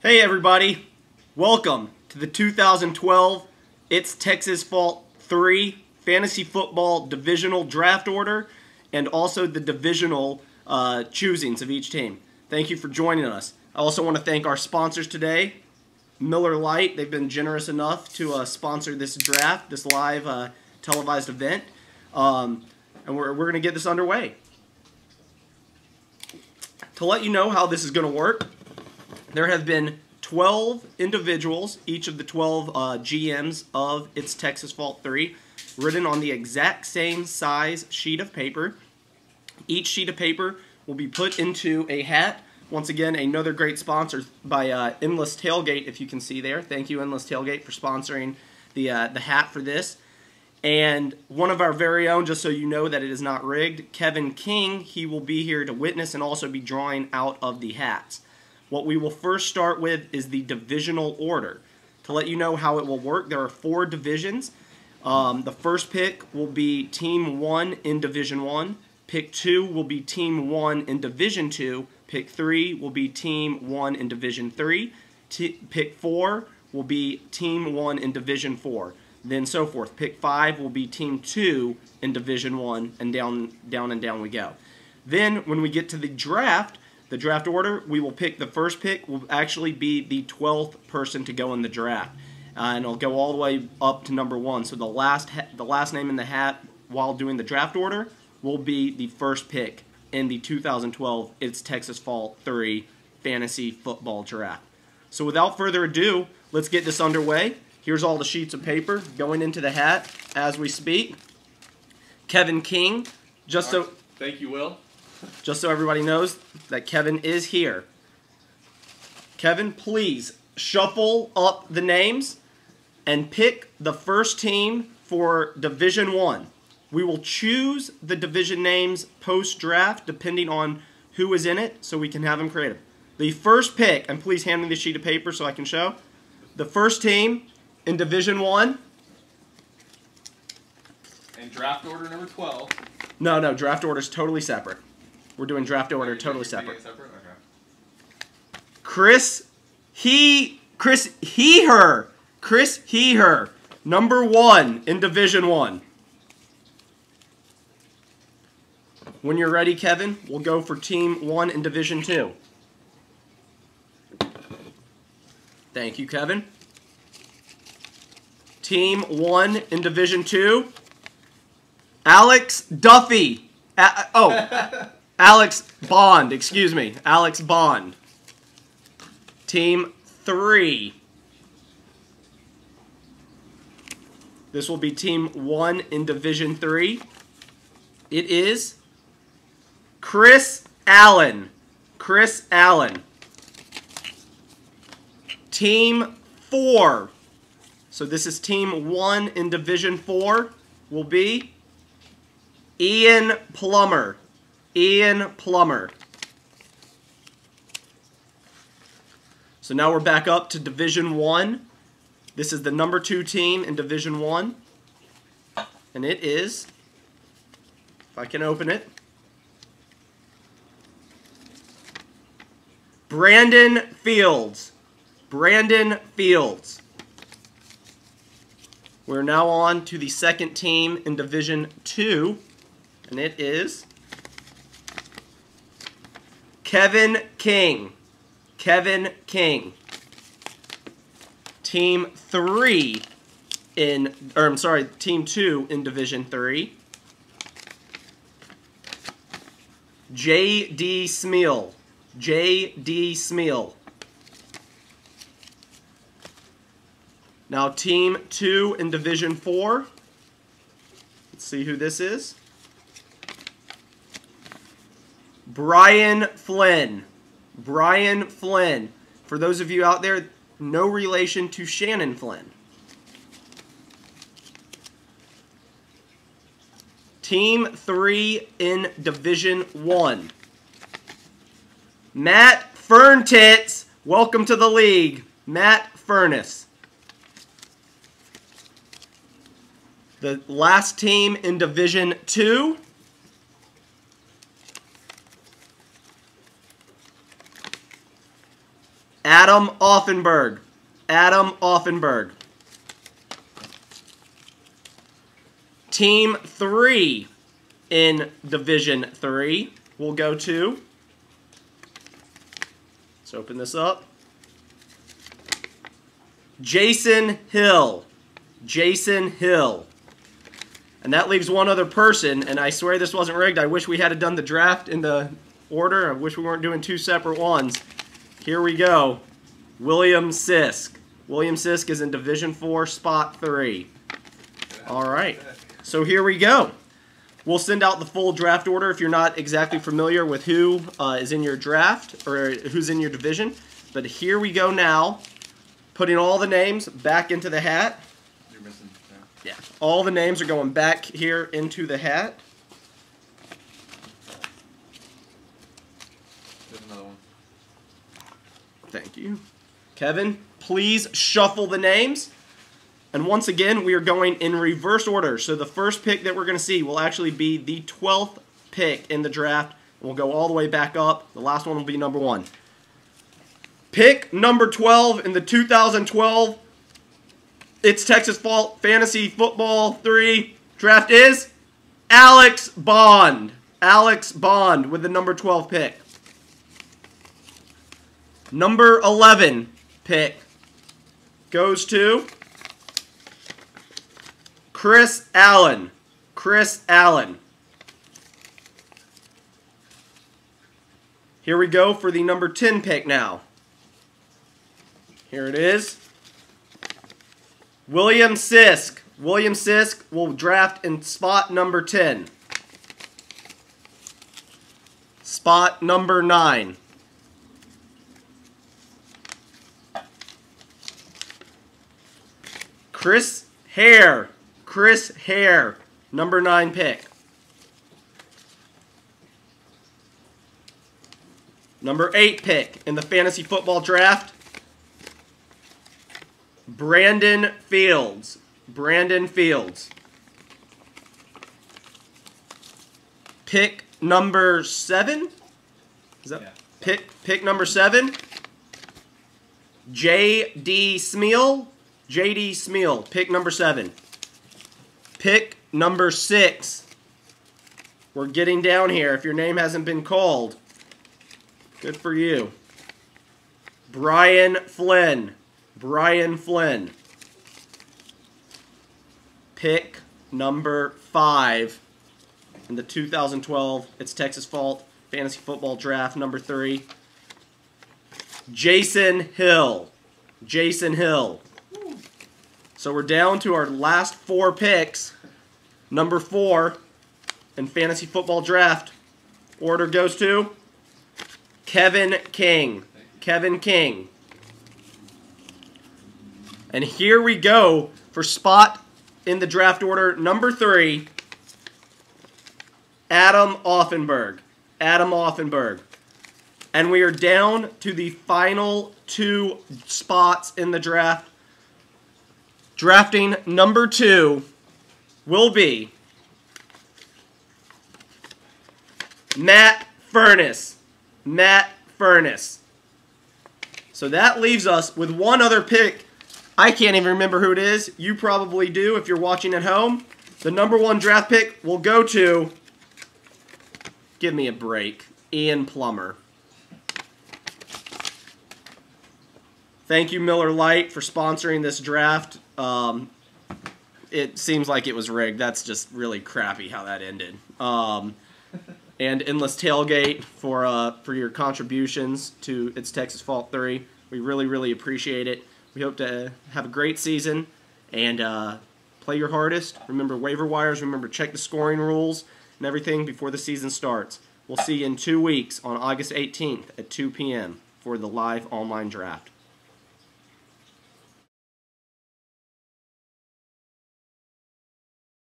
Hey everybody, welcome to the 2012 It's Texas Fault 3 Fantasy Football Divisional Draft Order and also the divisional choosings of each team. Thank you for joining us. I also want to thank our sponsors today, Miller Lite. They've been generous enough to sponsor this draft, this live televised event, and we're going to get this underway. To let you know how this is going to work, there have been 12 individuals, each of the 12 GMs of It's Texas Fault 3, written on the exact same size sheet of paper. Each sheet of paper will be put into a hat. Once again, another great sponsor by Endless Tailgate, if you can see there. Thank you, Endless Tailgate, for sponsoring the hat for this. And one of our very own, just so you know that it is not rigged, Kevin King, he will be here to witness and also be drawing out of the hats. What we will first start with is the divisional order. To let you know how it will work, there are 4 divisions. The first pick will be Team 1 in Division 1. Pick 2 will be Team 1 in Division 2. Pick 3 will be Team 1 in Division 3. Pick 4 will be Team 1 in Division 4. Then so forth. Pick 5 will be Team 2 in Division 1, and down we go. Then when we get to the draft order, we will pick the first pick will actually be the 12th person to go in the draft. And it'll go all the way up to number 1. So the last name in the hat while doing the draft order will be the first pick in the 2012 It's Texas Fault 3 Fantasy Football Draft. So without further ado, let's get this underway. Here's all the sheets of paper going into the hat as we speak. Kevin King, Thank you, Will. Just so everybody knows that Kevin is here. Kevin, please shuffle up the names and pick the first team for Division 1. We will choose the division names post-draft depending on who is in it so we can have them creative. The first pick, and please hand me the sheet of paper so I can show. The first team in Division 1. And draft order number 12. No, draft order is totally separate. We're doing draft order totally separate. Okay. Chris Heher, number 1 in Division 1. When you're ready, Kevin, we'll go for Team 1 in Division 2. Thank you, Kevin. Team 1 in Division 2. Alex Duffy. Alex Bond, excuse me. Alex Bond. Team 3. This will be Team 1 in Division 3. It is Chris Allen. Chris Allen. Team 4. So this is Team 1 in Division 4 will be Ian Plummer. Ian Plummer. So now we're back up to Division 1. This is the number 2 team in Division 1. And it is, if I can open it, Brandon Fields. Brandon Fields. We're now on to the second team in Division 2, and it is Kevin King. Kevin King. Team 2 in Division 3. J.D. Smeal. J.D. Smeal. Now Team 2 in Division 4. Let's see who this is. Brian Flynn. Brian Flynn. For those of you out there, no relation to Shannon Flynn. Team 3 in Division 1. Matt Ferntits. Welcome to the league. Matt Furness. The last team in Division 2. Adam Offenberg. Adam Offenberg. Team 3 in Division 3 will go to, let's open this up, Jason Hill. Jason Hill. And that leaves one other person, and I swear this wasn't rigged. I wish we had done the draft in the order. I wish we weren't doing two separate ones. Here we go. William Sisk. William Sisk is in Division 4, Spot 3. All right. So here we go. We'll send out the full draft order if you're not exactly familiar with who is in your draft or who's in your division. But here we go now, putting all the names back into the hat. You're missing. Yeah. All the names are going back here into the hat. There's another one. Thank you. Kevin, please shuffle the names. And once again, we are going in reverse order. So the first pick that we're going to see will actually be the 12th pick in the draft. We'll go all the way back up. The last one will be number 1. Pick number 12 in the 2012 It's Texas Fall Fantasy Football 3 draft is Alex Bond. Alex Bond with the number 12 pick. Number 11 pick goes to Chris Allen. Chris Allen. Here we go for the number 10 pick now. Here it is. William Sisk. William Sisk will draft in spot number 10. Spot number 9. Chris Hare. Chris Hare, number 9 pick. Number 8 pick in the fantasy football draft, Brandon Fields. Brandon Fields. Pick number 7. Is that pick number 7? J.D. Smeal. J.D. Smeal. Pick number 7. Pick number 6. We're getting down here. If your name hasn't been called, good for you. Brian Flynn. Brian Flynn. Pick number 5 in the 2012 It's Texas Fall Fantasy Football Draft, number 3. Jason Hill. Jason Hill. So we're down to our last 4 picks. Number 4 in Fantasy Football Draft. Order goes to Kevin King. Kevin King. And here we go for spot in the draft order number 3. Adam Offenberg. Adam Offenberg. And we are down to the final 2 spots in the draft. Drafting number 2 will be Matt Furness. Matt Furness. So that leaves us with one other pick. I can't even remember who it is. You probably do if you're watching at home. The number 1 draft pick will go to, give me a break, Ian Plummer. Thank you, Miller Lite, for sponsoring this draft. It seems like it was rigged. That's just really crappy how that ended. And Endless Tailgate for your contributions to It's Texas Fall 3. We really, really appreciate it. We hope to have a great season and play your hardest. Remember waiver wires. Remember check the scoring rules and everything before the season starts. We'll see you in 2 weeks on August 18th at 2 p.m. for the live online draft.